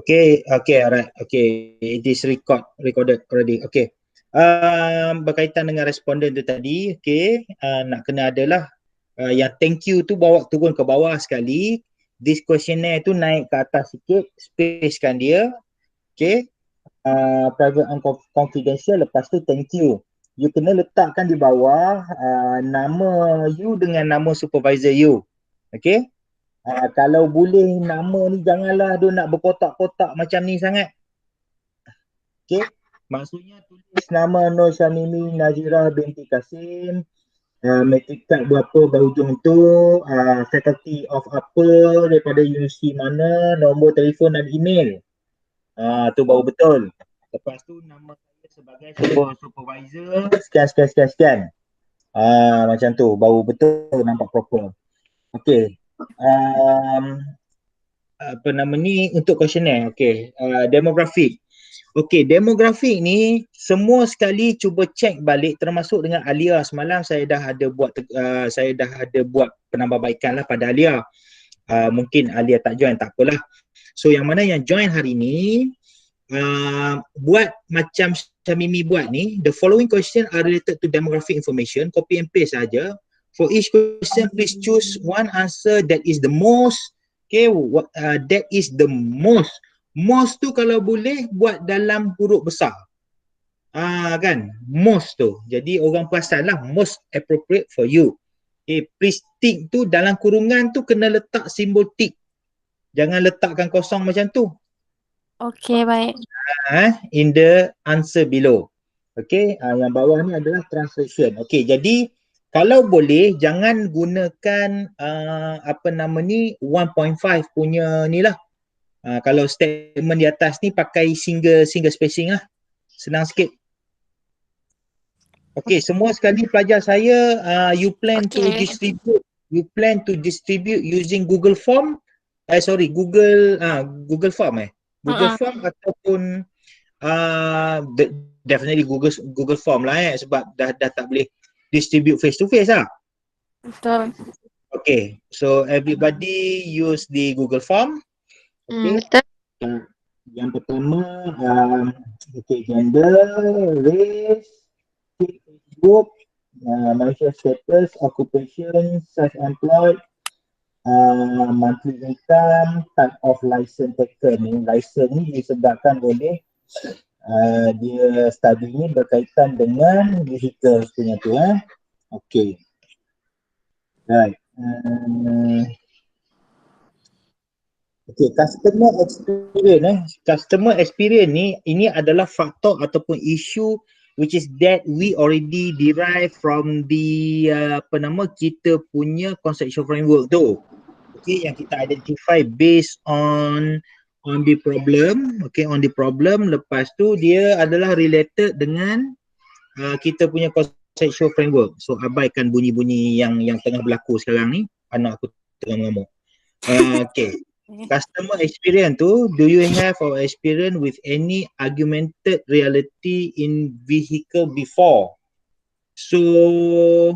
Okay, alright. Okay, it is recorded already. Okay. Berkaitan dengan responden tu tadi, okay, nak kena adalah yang thank you tu bawa turun ke bawah sekali. This questionnaire tu naik ke atas sikit, spacekan dia. Okay. Private and confidential, lepas tu thank you. You kena letakkan di bawah nama you dengan nama supervisor you. Okay. Kalau boleh nama ni janganlah dia nak berkotak-kotak macam ni sangat. Okay. Maksudnya tulis nama Nur Syamimi Nazira binti Kasim, matric card berapa berhujung tu, faculty of apa, daripada universiti mana, nombor telefon dan email. Tu baru betul. Lepas tu nama saya sebagai supervisor, sekian. Macam tu baru betul, nampak proper. Okay. Apa nama ni untuk questionnaire. Okay. Demografik. Okay, demografik ni semua sekali cuba check balik, termasuk dengan Alia. Semalam saya dah ada buat penambahbaikan lah pada Alia. Mungkin Alia tak join, tak apalah. So yang mana yang join hari ni, buat macam Syamimi buat ni, the following question are related to demographic information. Copy and paste saja. For each question, please choose one answer that is the most. Okay, that is the most. Most tu kalau boleh buat dalam huruf besar. Kan? Most tu. Jadi orang perasan lah, most appropriate for you. Okay, please tick tu dalam kurungan tu kena letak simbol tick. Jangan letakkan kosong macam tu. Okay, baik. In the answer below. Okay, yang bawah ni adalah translation. Okay, jadi kalau boleh jangan gunakan apa nama ni 1.5 punya ni lah. Kalau statement di atas ni pakai single spacing lah. Senang sikit. Okay, semua sekali pelajar saya, you plan to distribute using Google Form. Google Form Google Form ataupun definitely Google Form lah sebab dah tak boleh distribute face to face lah. Betul. Okay, so everybody use the Google Form. Okay. Betul. Yang pertama, okay, gender, race, Facebook, marital status, occupation, self-employed, monthly income, type of license taken. License ni disebabkan oleh dia study ni berkaitan dengan vehicle punya tu. Okay. Right. Okay, customer experience ni, ini adalah faktor ataupun isu which is that we already derive from the kita punya conceptual framework tu. Okay, yang kita identify based on the problem. Okay, on the problem, lepas tu dia adalah related dengan kita punya conceptual framework. So abaikan bunyi-bunyi yang tengah berlaku sekarang ni, anak aku tengah mengamuk. Okay. Customer experience tu, do you have or experience with any augmented reality in vehicle before? So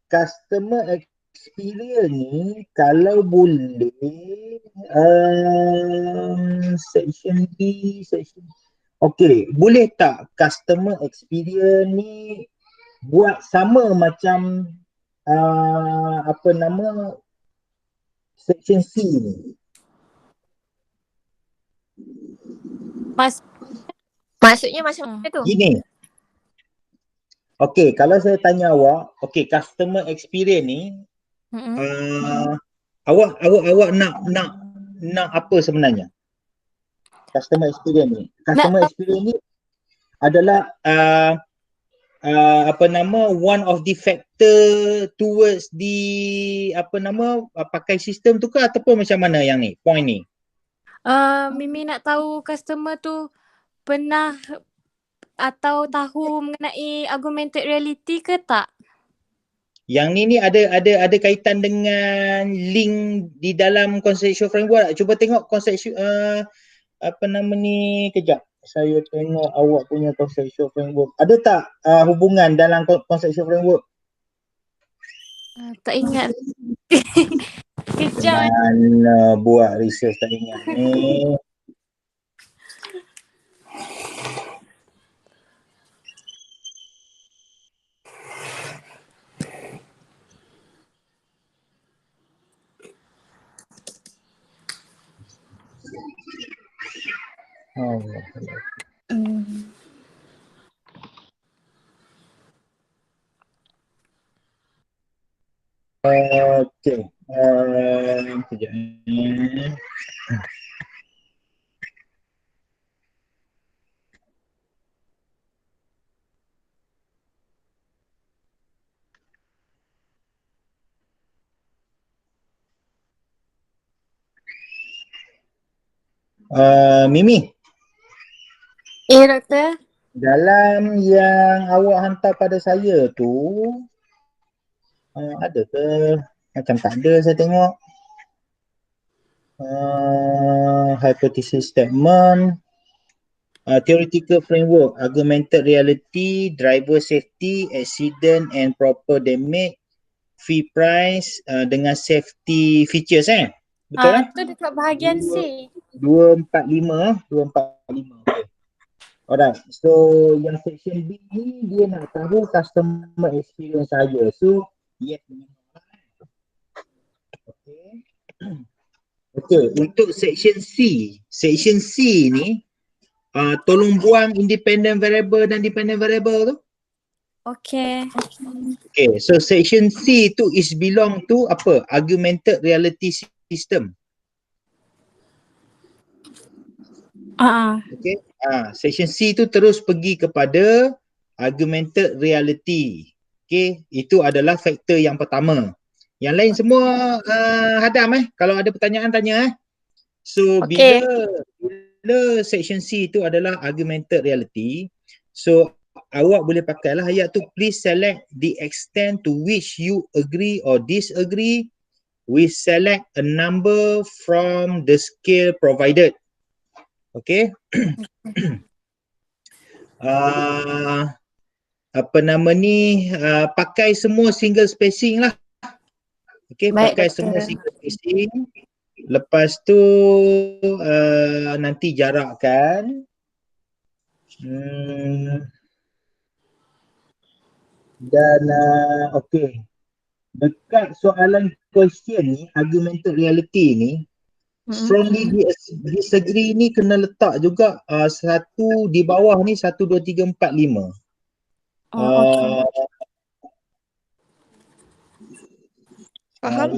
customer experience ni kalau boleh section B, okay, boleh tak customer experience ni buat sama macam section C ni? Maksudnya macam mana tu? Gini. Okay, kalau saya tanya awak, okay, customer experience ni, awak nak apa sebenarnya? Customer experience ni. Customer experience ni adalah one of the factor towards the pakai sistem tu ke ataupun macam mana yang ni, point ni? Mimi nak tahu customer tu pernah atau tahu mengenai augmented reality ke tak? Yang ni ada kaitan dengan link di dalam conceptual framework. Cuba tengok conceptual kejap. Saya tengok awak punya conceptual framework. Ada tak hubungan dalam conceptual framework? Tak ingat. Kejap. Mana buat research tak ingat ni. Oh. Okey. Sekejap ni. Mimi, Doktor. dalam yang awak hantar pada saya tu, ada ke? Macam tak ada saya tengok. Hypothesis statement, theoretical framework, augmented reality, driver safety, accident and proper damage, fee price dengan safety features betul Tu dekat bahagian C. 245. Okay. Alright, so yang section B ni dia nak tahu customer experience saja. So yes. Okay. Okay, untuk section C ni tolong buang independent variable dan dependent variable tu. Okay. Okay, so section C tu is belong to apa? Augmented reality system. Okay. Section C tu terus pergi kepada augmented reality. Okay, itu adalah faktor yang pertama. Yang lain semua hadam kalau ada pertanyaan tanya So Okay. bila section C tu adalah augmented reality, so awak boleh pakailah ayat tu, please select the extent to which you agree or disagree. We select a number from the scale provided. Okay. Apa nama ni, pakai semua single spacing lah. Okay, Baik, pakai doktor. semua single spacing. Lepas tu nanti jarakkan. Dan okay, dekat soalan question ni, augmented reality ni, strongly disagree ni kena letak juga satu di bawah ni, 1, 2, 3, 4, 5. Okay. Faham?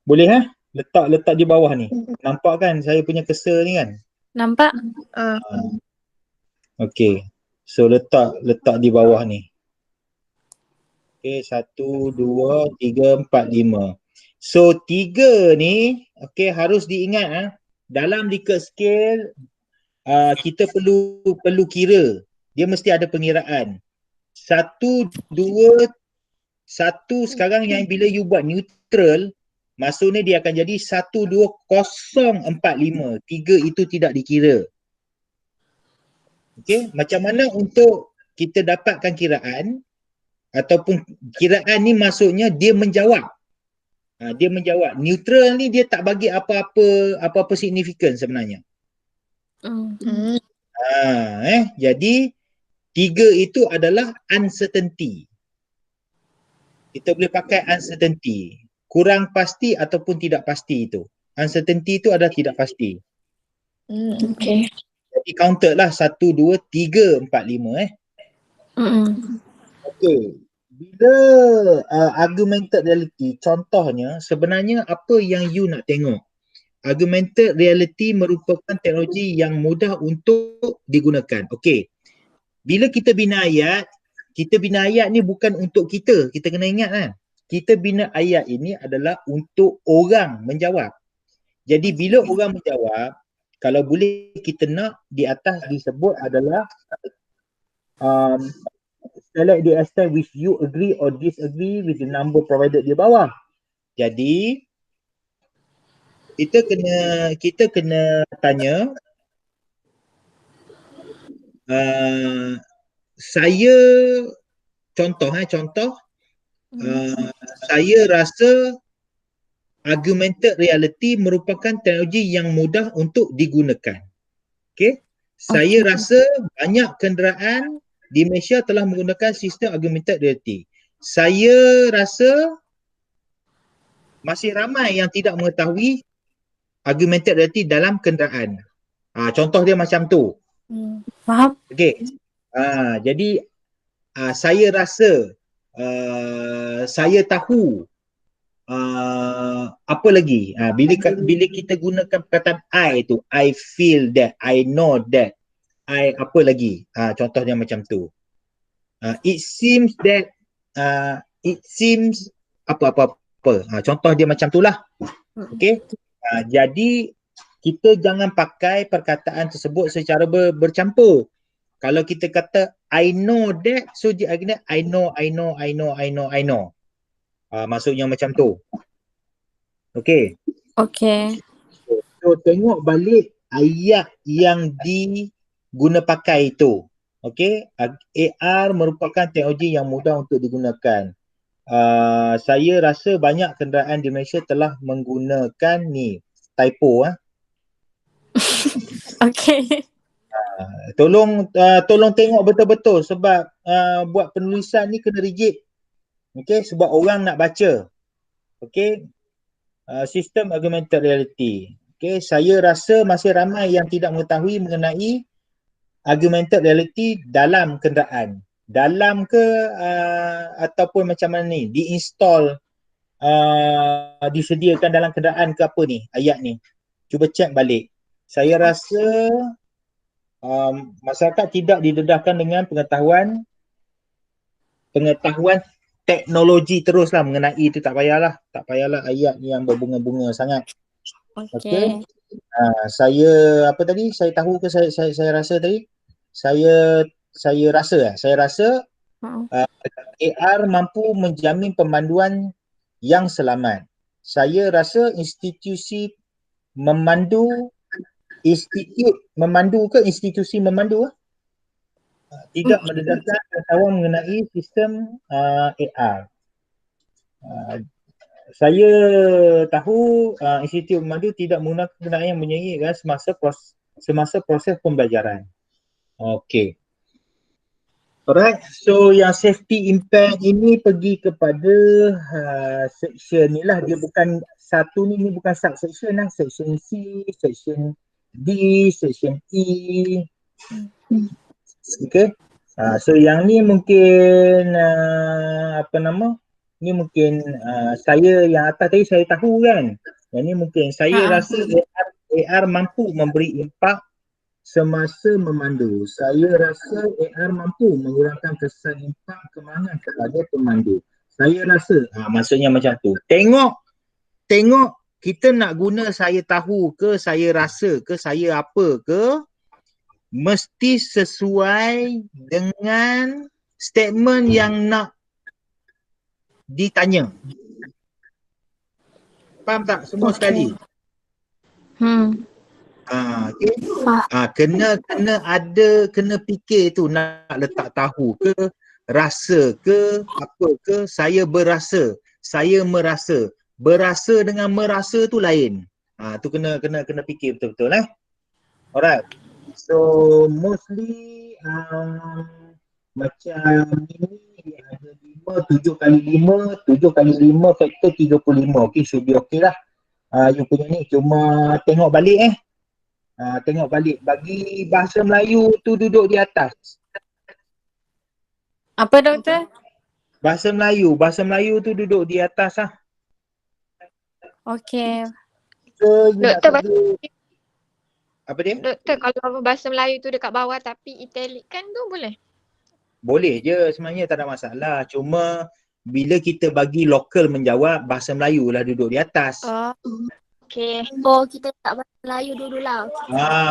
Boleh letak di bawah ni. Nampak kan saya punya cursor ni kan? Nampak? Okay, so letak di bawah ni. Okay, 1, 2, 3, 4, 5. So 3 ni okay, harus diingat dalam Likert scale kita perlu kira. Dia mesti ada pengiraan. 1, 2, 1 sekarang yang bila you buat neutral, maksudnya dia akan jadi 1, 2, 0, 4, 5. 3 itu tidak dikira. Okay, macam mana untuk kita dapatkan kiraan? Ataupun kiraan ni maksudnya dia menjawab. Dia menjawab. Neutral ni dia tak bagi apa-apa signifikan sebenarnya. Jadi 3 itu adalah uncertainty. Kita boleh pakai uncertainty. Kurang pasti ataupun tidak pasti itu. Uncertainty itu adalah tidak pasti. Okay. Jadi counted lah 1, 2, 3, 4, 5 Okay. Bila augmented reality, contohnya sebenarnya apa yang you nak tengok? Augmented reality merupakan teknologi yang mudah untuk digunakan. Okay. Bila kita bina ayat ni bukan untuk kita. Kita kena ingat kan. Kita bina ayat ini adalah untuk orang menjawab. Jadi bila orang menjawab, kalau boleh kita nak di atas disebut adalah select the extent which you agree or disagree with the number provided di bawah. Jadi kita kena tanya saya contoh saya rasa augmented reality merupakan teknologi yang mudah untuk digunakan. Okay? Saya rasa banyak kenderaan di Malaysia telah menggunakan sistem augmented reality. Saya rasa masih ramai yang tidak mengetahui augmented reality dalam kenderaan. Contoh dia macam tu. Faham? Okey. Jadi saya rasa, saya tahu, apa lagi? Bila kita gunakan perkataan I tu, I feel that, I know that, I apa lagi? Contohnya macam tu. It seems that, it seems apa. Contoh dia macam tu lah. Okey. Jadi kita jangan pakai perkataan tersebut secara bercampur. Kalau kita kata I know that, so dia kena I know. Maksudnya macam tu. Okey. Okay. So tengok balik ayat yang diguna pakai itu. Okey. AR merupakan teknologi yang mudah untuk digunakan. Saya rasa banyak kenderaan di Malaysia telah menggunakan ni typo. Okay. Tolong tengok betul-betul sebab buat penulisan ni kena rigid. Okey, sebab orang nak baca. Okey. Sistem augmented reality. Okey, saya rasa masih ramai yang tidak mengetahui mengenai augmented reality dalam kenderaan. Dalam ke ataupun macam mana ni diinstall, disediakan dalam kenderaan ke apa ni ayat ni. Cuba cek balik. Saya rasa masyarakat tidak didedahkan dengan pengetahuan teknologi teruslah mengenai itu. Tak payahlah ayat yang berbunga-bunga sangat. Okay. Saya apa tadi? Saya tahu ke saya rasa tadi? Saya rasa AR mampu menjamin pemanduan yang selamat. Saya rasa institusi memandu tidak mendedahkan pengetahuan mengenai sistem AR. Saya tahu institusi memandu tidak menggunakan kenderaan yang menyanyikan semasa proses pembelajaran. Okey. Alright, so yang safety impact ini pergi kepada section ni lah. Dia bukan satu ni bukan subsection lah. Section C, section D, section E. Okay. So yang ni mungkin ni mungkin saya yang atas tadi saya tahu kan. Yang ni mungkin saya rasa AR mampu memberi impak semasa memandu. Saya rasa AR mampu mengurangkan kesan impak kemangan kepada pemandu. Saya rasa, maksudnya macam tu. Tengok kita nak guna saya tahu ke, saya rasa ke, saya apa ke, mesti sesuai dengan statement yang nak ditanya. Faham tak semua sekali? Okay. Kena fikir tu, nak letak tahu ke, rasa ke, apa ke, saya berasa, saya merasa. Berasa dengan merasa tu lain. Tu kena fikir betul-betul . Alright. So mostly macam ni ada 7 kali 5 faktor 35. Okay, should be okay lah. You punya ni cuma tengok balik tengok balik. Bagi bahasa Melayu tu duduk di atas. Apa doktor? Bahasa Melayu tu duduk di atas lah. Okay. So Doktor, apa dia? Doktor, kalau bahasa Melayu tu dekat bawah tapi italic kan tu boleh? Boleh je sebenarnya, tak ada masalah. Cuma bila kita bagi lokal menjawab, bahasa Melayu lah duduk di atas. Okay. Kita tak bahasa Melayu dululah.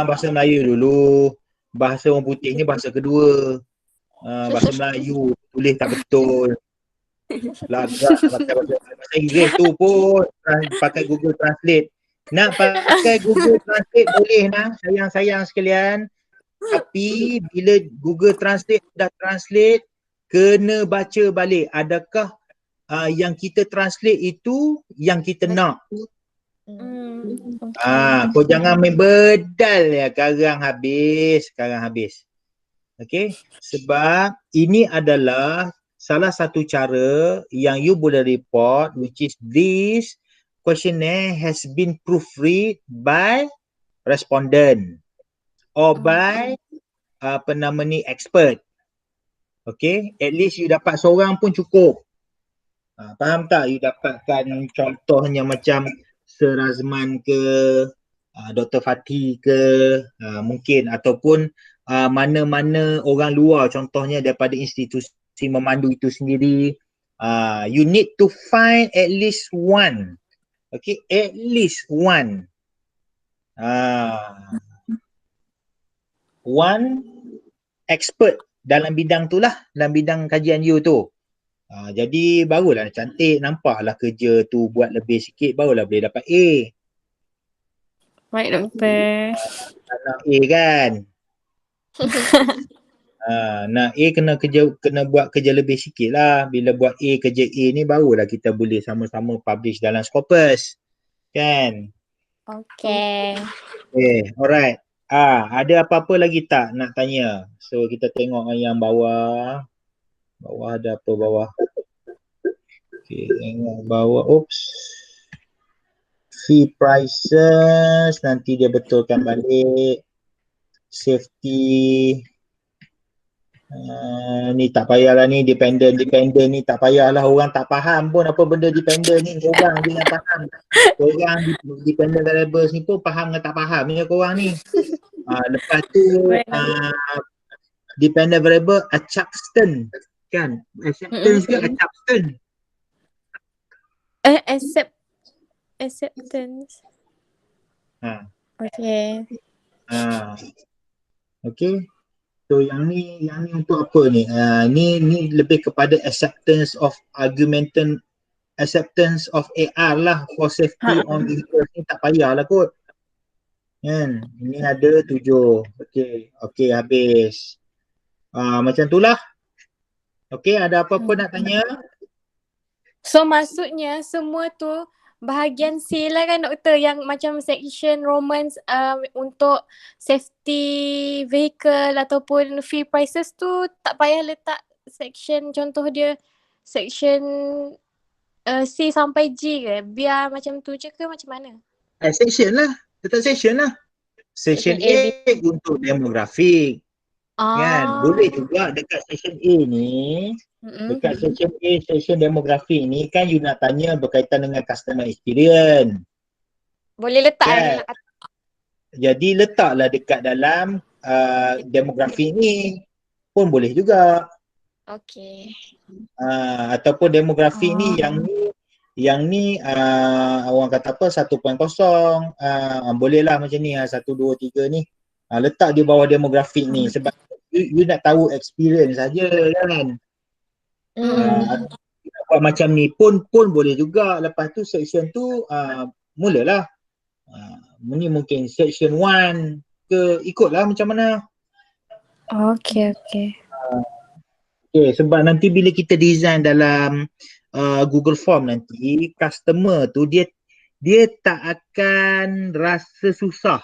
Bahasa Melayu dulu. Bahasa orang putih ni bahasa kedua. Bahasa Melayu tulis tak betul. Lagak pakai bahasa Inggeris tu pun pakai Google Translate. Nak pakai Google Translate boleh nah, sayang-sayang sekalian. Tapi bila Google Translate dah translate, kena baca balik. Adakah yang kita translate itu yang kita nak? Kau jangan main bedal ya, sekarang habis. Okay, sebab ini adalah salah satu cara yang you boleh report, which is this questionnaire has been proofread by respondent. or by apa nama ni, expert. Okay, at least you dapat seorang pun cukup. Faham tak? You dapatkan contohnya macam Sir Razman ke, Dr. Fatih ke, mungkin, ataupun mana-mana orang luar, contohnya daripada institusi memandu itu sendiri. You need to find at least one. Okay, at least one. One expert dalam bidang tu lah, dalam bidang kajian you tu. Jadi barulah cantik, nampaklah kerja tu buat lebih sikit, barulah boleh dapat A. Baik doktor. Nak A kan? Nak A kena buat kerja lebih sikit lah. Bila buat A, kerja A ni barulah kita boleh sama-sama publish dalam Scopus. Kan? Okay. Alright. Ada apa-apa lagi tak nak tanya? So kita tengok yang bawah. Bawah ada apa bawah? Okay, tengok bawah. Oops. Fee prices, nanti dia betulkan balik. Safety. Ni tak payahlah ni, dependent ni tak payahlah, orang tak faham pun apa benda dependent ni, korang je yang faham. Korang dependent variables ni pun faham dengan tak faham ni korang ni. Lepas tu dependent variable acceptance kan? Acceptance ke acceptance? Acceptance. Okay. Okay. So yang ni untuk apa ni? Ni lebih kepada acceptance of acceptance of AR lah, for safety on vehicles ni tak payahlah kot. Kan? Ini ada 7. Okay, habis. Macam tu lah. Okay, ada apa-apa nak tanya? So maksudnya semua tu bahagian C lah kan doktor, yang macam section Romans untuk safety vehicle ataupun fee prices tu tak payah letak section, contoh dia section C sampai G ke? Biar macam tu je ke macam mana? Section lah. Letak section lah. Section A untuk demografik. Kan? Boleh juga dekat section A ni. Dekat section A, section demografik ni kan you nak tanya berkaitan dengan customer experience. Boleh letak kan? Jadi letaklah dekat dalam demografik ni pun boleh juga. Okay. Ataupun demografik ni yang ni orang kata apa 1.0, boleh lah macam ni 1, 2, 3 ni. Letak di bawah demografik ni sebab you nak tahu experience saja kan. Buat macam ni pun boleh juga. Lepas tu section tu mulalah. Ni mungkin section 1 ke, ikutlah macam mana. Okay. Sebab nanti bila kita design dalam Google Form nanti, customer tu dia tak akan rasa susah.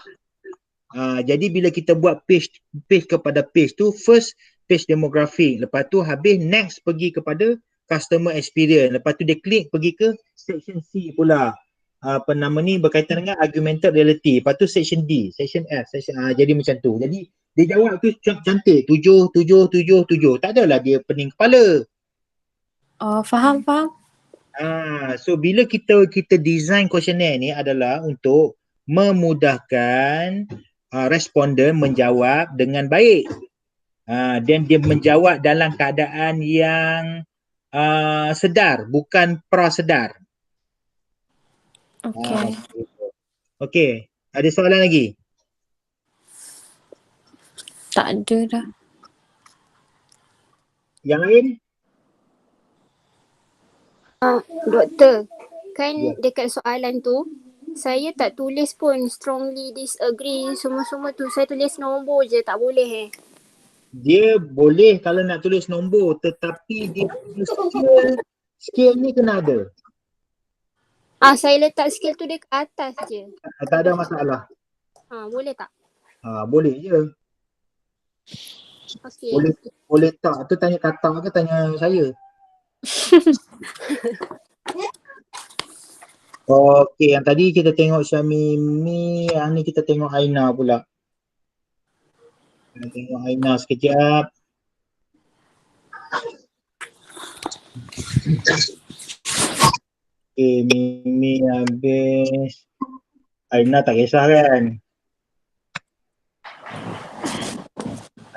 Jadi bila kita buat page kepada page tu, first page demographic, lepas tu habis next pergi kepada customer experience, lepas tu dia klik pergi ke section C pula, apa nama ni, berkaitan dengan augmented reality, lepas tu section D, section F, jadi macam tu. Jadi dia jawab tu cantik, 7, tak adalah dia pening kepala. Faham. So bila kita design questionnaire ni adalah untuk memudahkan responden menjawab dengan baik. Dan dia menjawab dalam keadaan yang sedar, bukan prasedar. Okay. Ada soalan lagi? Tak ada dah. Yang lain? Doktor, kan dekat soalan tu saya tak tulis pun strongly disagree semua tu, saya tulis nombor je, tak boleh Dia boleh kalau nak tulis nombor, tetapi dia skill ni kena ada. Saya letak skill tu dekat atas je. Tak ada masalah. Boleh tak? Boleh je. Okay. Boleh tak? Tu tanya kata ke tanya saya? Okay, yang tadi kita tengok Syamimi, yang ni kita tengok Aina pula. Kita tengok Aina sekejap. Okay, Mimi habis. Aina tak kisah kan?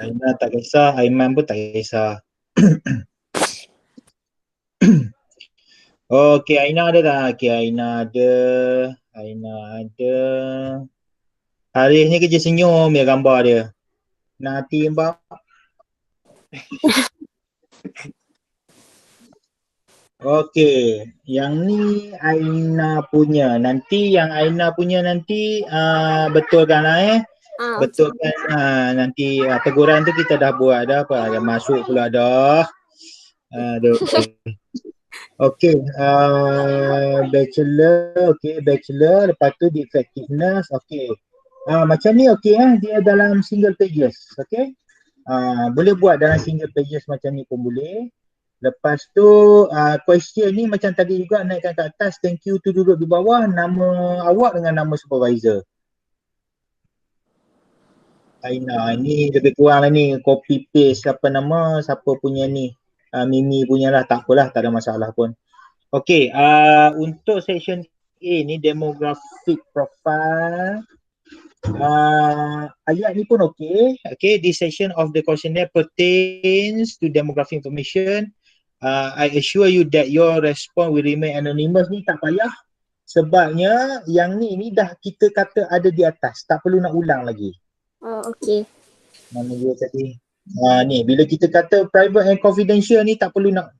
Aina tak kisah, Aiman pun tak kisah. Okay, Aina ada tak? Okay, Aina ada. Aina ada. Haris ni kerja senyum ya gambar dia. Nanti mbak. Okay, yang ni Aina punya. Nanti yang Aina punya nanti betulkan lah betulkan nanti teguran tu kita dah buat dah apa. Yang masuk pula dah. Aduh. Okay, bachelor, lepas tu the effectiveness, okay. Macam ni okay dia dalam single pages, okay. Boleh buat dalam single pages macam ni pun boleh. Lepas tu question ni macam tadi juga naikkan ke atas, thank you tu duduk di bawah, nama awak dengan nama supervisor. Aina, ni lebih kurang lah ni, copy paste apa nama, siapa punya ni. Mimi punya lah, tak apalah, tak ada masalah pun. Okay, untuk section A ni demographic profile. Ayat ni pun okay. Okay, this section of the questionnaire pertains to demographic information. I assure you that your response will remain anonymous ni tak payah. Sebabnya yang ni dah kita kata ada di atas, tak perlu nak ulang lagi. Oh, okay. Mana dia tadi? Ni bila kita kata private and confidential ni tak perlu nak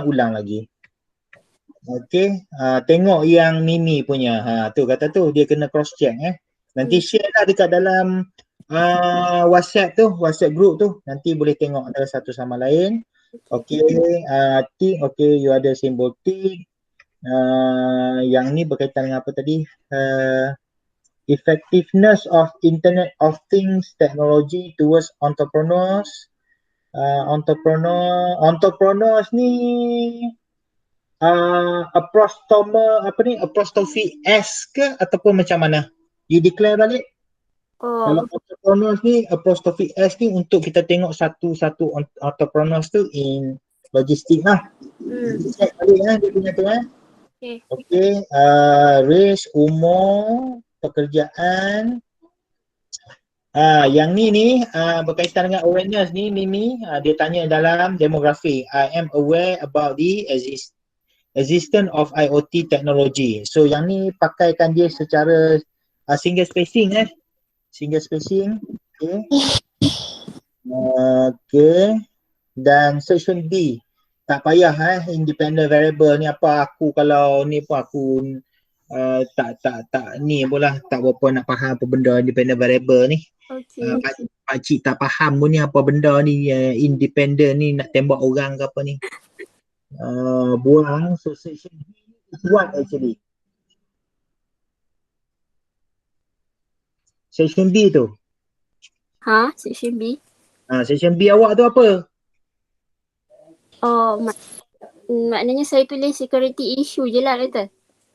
ulang lagi. Okay, tengok yang Mimi punya. Tu kata tu dia kena cross check Nanti share lah dekat dalam WhatsApp tu, WhatsApp group tu. Nanti boleh tengok antara satu sama lain. Okay, tick, okay, you ada simbol tick. Yang ni berkaitan dengan apa tadi? Effectiveness of Internet of Things technology towards entrepreneurs. Entrepreneurs ni apostrophe S ke ataupun macam mana? You declare balik? Kalau entrepreneurs ni apostrophe S ni untuk kita tengok satu-satu entrepreneurs tu in logistik lah. Check balik dia punya tu Okay, race, umur, pekerjaan. Yang ni berkaitan dengan awareness ni Mimi, dia tanya dalam demografi. I am aware about the existence of IoT technology. So yang ni pakaikan dia secara single spacing single spacing. Okay. Okay. Dan section B, tak payah independent variable ni apa, aku kalau ni pun aku tak ni pula tak berapa nak faham apa benda independent variable ni. Okay. Pakcik tak faham pun ni apa benda ni independent ni, nak tembak orang ke apa ni. Buang. So section B is what actually? Section B tu. Section B. Section B awak tu apa? Oh, maknanya saya tulis security issue je lah, Doktor.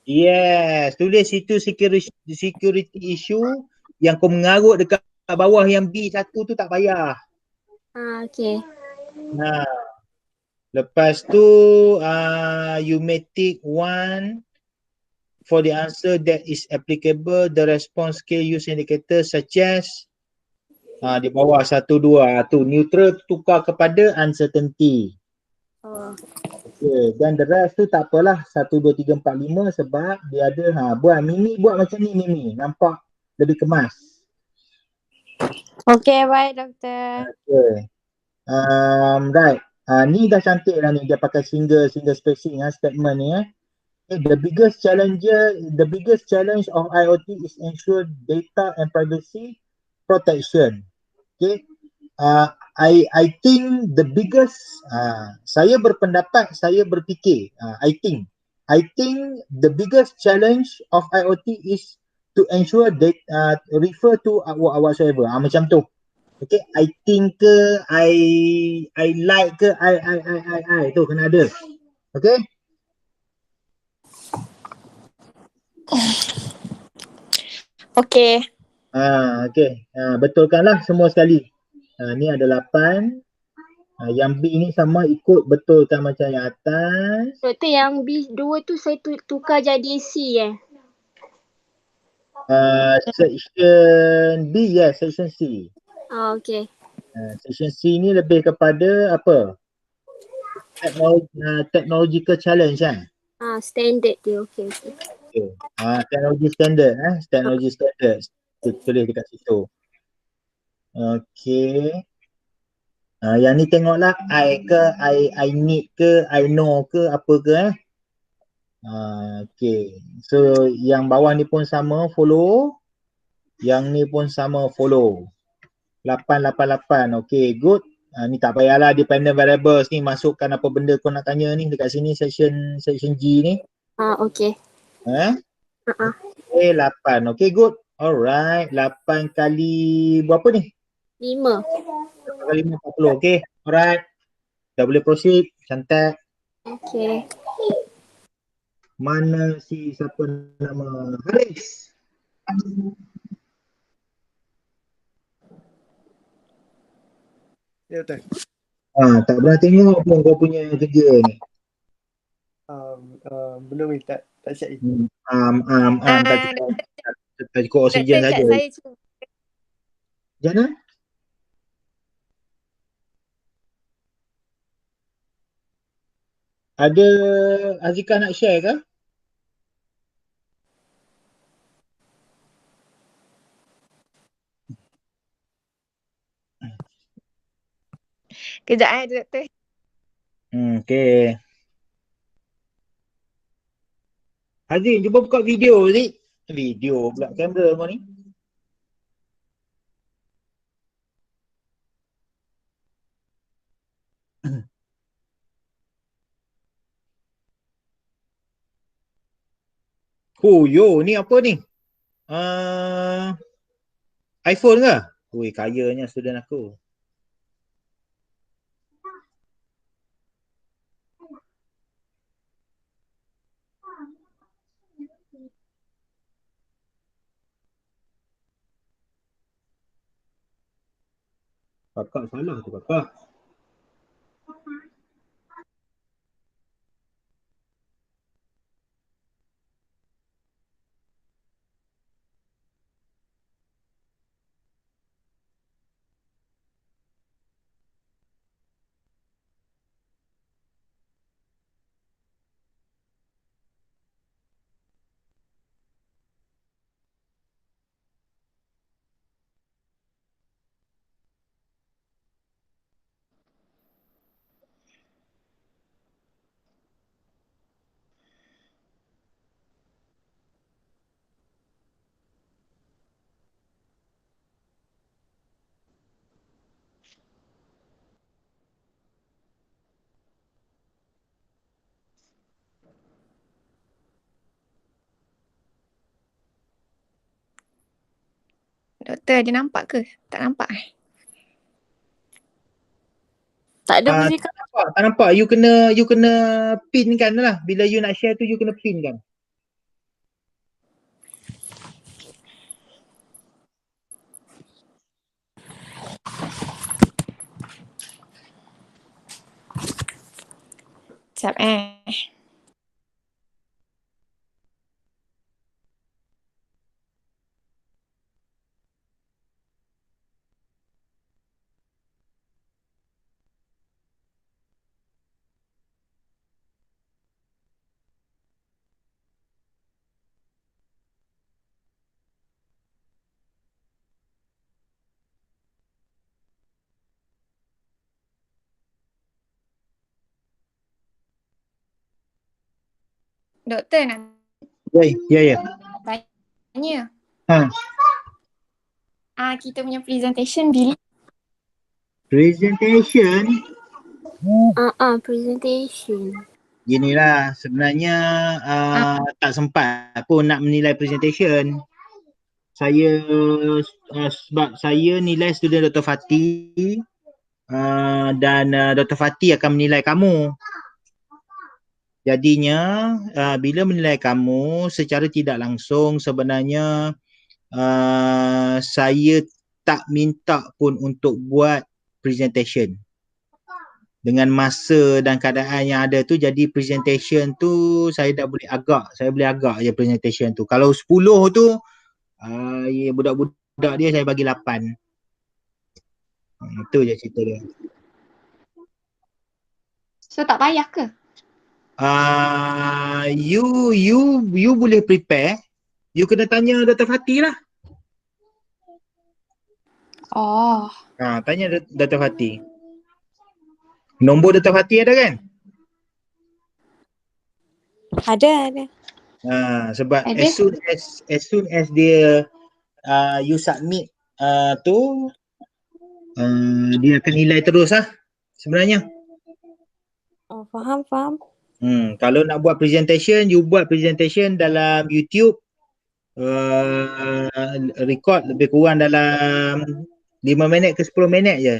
Yes, tulis situ security issue yang kau mengarut dekat bawah yang B1 tu tak payah. Okay. Lepas tu you may tick 1 for the answer that is applicable, the response scale use indicator such as di bawah 1, 2 tu neutral tukar kepada uncertainty. Okay. Dan the rest tu tak apalah 1, 2, 3, 4, 5 sebab dia ada buat Mimi buat macam ni Mimi, nampak lebih kemas. Okay, baik Doktor. Okay. Right. Ni dah cantik lah ni, dia pakai single spacing statement ni The biggest challenge of IoT is ensure data and privacy protection. Okay, I think the biggest, saya berpendapat, saya berfikir, I think the biggest challenge of IoT is to ensure that refer to whatsoever. Macam tu. Okay, I think ke, I like ke, I tu kena ada. Okay. Okay. Okay. Betulkanlah semua sekali. Ni ada 8. Yang B ni sama ikut betulkan macam yang atas. Doktor, yang B2 tu saya tukar jadi C Section B, section C. Okay. Section C ni lebih kepada apa? Technological challenge kan? Standard dia. Okay. Teknologi standard. Teknologi standard. Tulis dekat situ. Okay. Yang ni tengoklah I ke, I need ke, I know ke, apa ke okay. So yang bawah ni pun sama follow. Yang ni pun sama follow. 888. Okay, good. Ni tak payahlah dependent variables ni, masukkan apa benda kau nak tanya ni dekat sini section G ni. Okay. Okay, 8. Okay, good. Alright, 8 kali berapa ni? 5. 8 kali 5, 40. Okay, alright. Dah boleh proceed. Cantik. Okay. Mana siapa nama? Haris. Ya betul. Tak pernah tengok pun kau punya kerja ni. Belum ni, tak siap ni. Tak cukup oksigen Doktor, saja. Kak saya cuba. Jana? Ada Azika nak share ke? Kejap doktor. Okay. Hazin, cuba buka video ni. Video pula kamera kau ni. Yo, ni apa ni? iPhone ke? Ui, kayanya student aku. Kakak salah tu kakak. Doktor, dia nampak ke? Tak nampak Tak ada musical. Tak nampak. You kena pin kan lah. Bila you nak share tu you kena pin kan. Sekejap Doktor nak Ya. tanya. Ha. Kita punya presentation bila? Presentation. Presentation. Ginilah sebenarnya tak sempat pun nak menilai presentation. Saya sebab saya nilai student Dr. Fatih dan Dr. Fatih akan menilai kamu. Jadinya bila menilai kamu secara tidak langsung sebenarnya saya tak minta pun untuk buat presentation. Dengan masa dan keadaan yang ada tu, jadi presentation tu saya boleh agak je presentation tu. Kalau 10 tu budak-budak dia saya bagi 8. Itu je cerita dia. So tak payah ke? You boleh prepare. You kena tanya Dr. Fatih lah. Oh. Tanya Dr. Fatih. Nombor Dr. Fatih ada kan? Ada. Sebab Ada. as soon as dia you submit tu dia akan nilai terus lah sebenarnya. Oh, faham. Kalau nak buat presentation, you buat presentation dalam YouTube, record lebih kurang dalam 5 minit ke 10 minit je.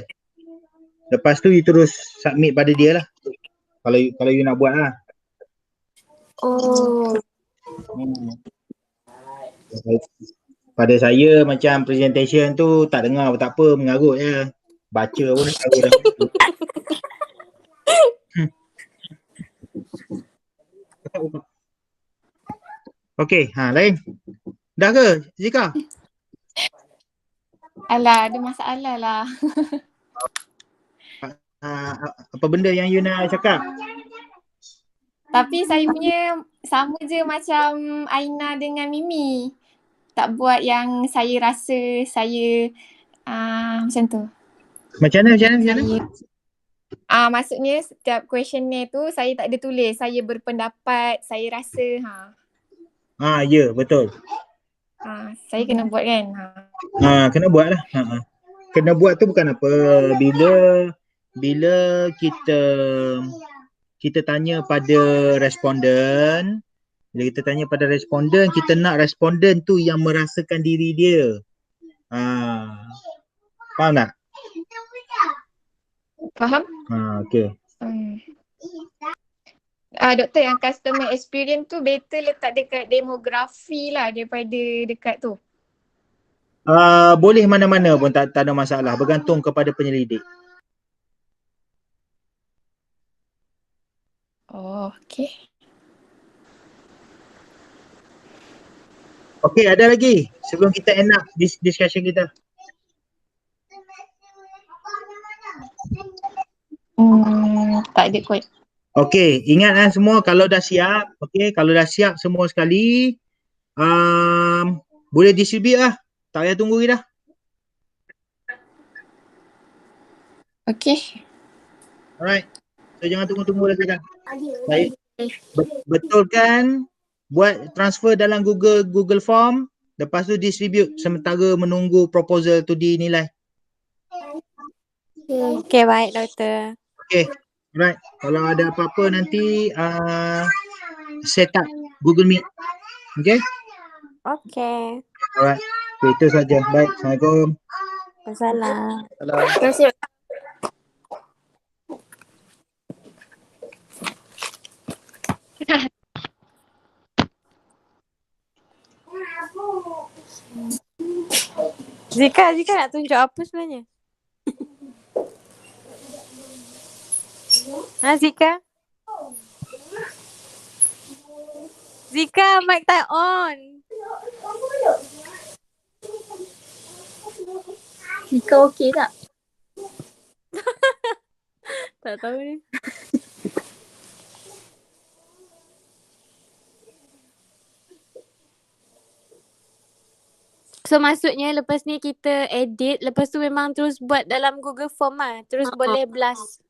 Lepas tu you terus submit pada dia lah. Kalau you nak buat lah. Oh. Pada saya macam presentation tu tak dengar pun tak apa, mengarut je. Baca pun tahu dah. Okey, lain. Dah ke, Zika? Alah, ada masalah lah. Apa benda yang you nak cakap? Tapi saya punya sama je macam Aina dengan Mimi. Tak buat yang saya rasa saya macam tu. Macam mana? Maksudnya setiap questionnaire tu saya tak ada tulis. Saya berpendapat, saya rasa. Ya, betul. Saya kena buat kan. Kena buat lah. Kena buat tu bukan apa. Bila kita tanya pada responden, kita nak responden tu yang merasakan diri dia. Faham tak? Faham? Okey. Doktor, yang customer experience tu better letak dekat demografi lah daripada dekat tu. Boleh mana-mana pun tak ada masalah, bergantung kepada penyelidik. Oh, okey. Okey, ada lagi sebelum kita end up discussion kita. Tak ada kot. Okey, ingat semua kalau dah siap, semua sekali, boleh distribute lah. Tak payah tunggu lagi dah. Okey. Alright. So jangan tunggu-tunggu lagi dah. Baik. Betul kan? Buat transfer dalam Google Form, lepas tu distribute sementara menunggu proposal tu dinilai. Okay, baik doktor. Okay, alright. Kalau ada apa-apa nanti set up Google Meet. Okay? Okay. Alright. Okay, itu saja. Baik, Assalamualaikum. Wassalam. Terima kasih. Zika nak tunjuk apa sebenarnya? Zika? Zika, mic tak on. Zika okey tak? Tak tahu ni. So maksudnya lepas ni kita edit, lepas tu memang terus buat dalam Google Form lah. Terus boleh blast.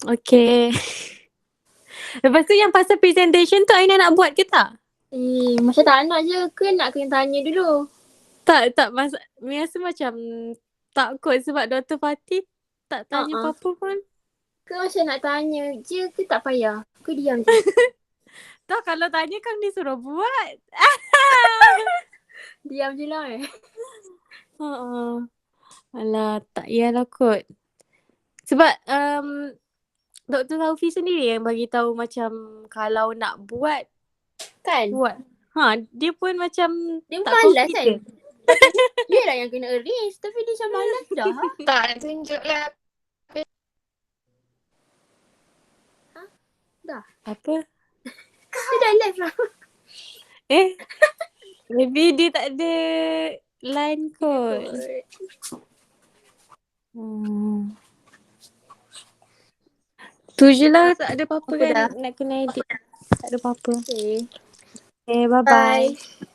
Okay. Lepas tu yang pasal presentation tu Aina nak buat ke tak? Macam tak nak je ke nak kena tanya dulu? Tak biasa macam tak kot sebab Dr. Fatih tak tanya apa-apa pun. Ke macam nak tanya je ke tak payah? Ke diam je? Tak, kalau tanya kan dia suruh buat. Diam je lah Alah, tak payahlah kot. Sebab Dr. Taufi sendiri yang bagi tahu macam kalau nak buat kan? Buat. Dia pun macam Dia tak malas kan? confident. Dia lah yang kena arrange tapi dia macam malas dah. Tak nak tunjuk lah. Apa? Dia dah live lah. Maybe dia tak ada line kot. Tu je lah, tak ada apa-apa Apa kan dah? nak kena edit. Tak ada apa-apa. Okay. Okay, bye-bye. Bye.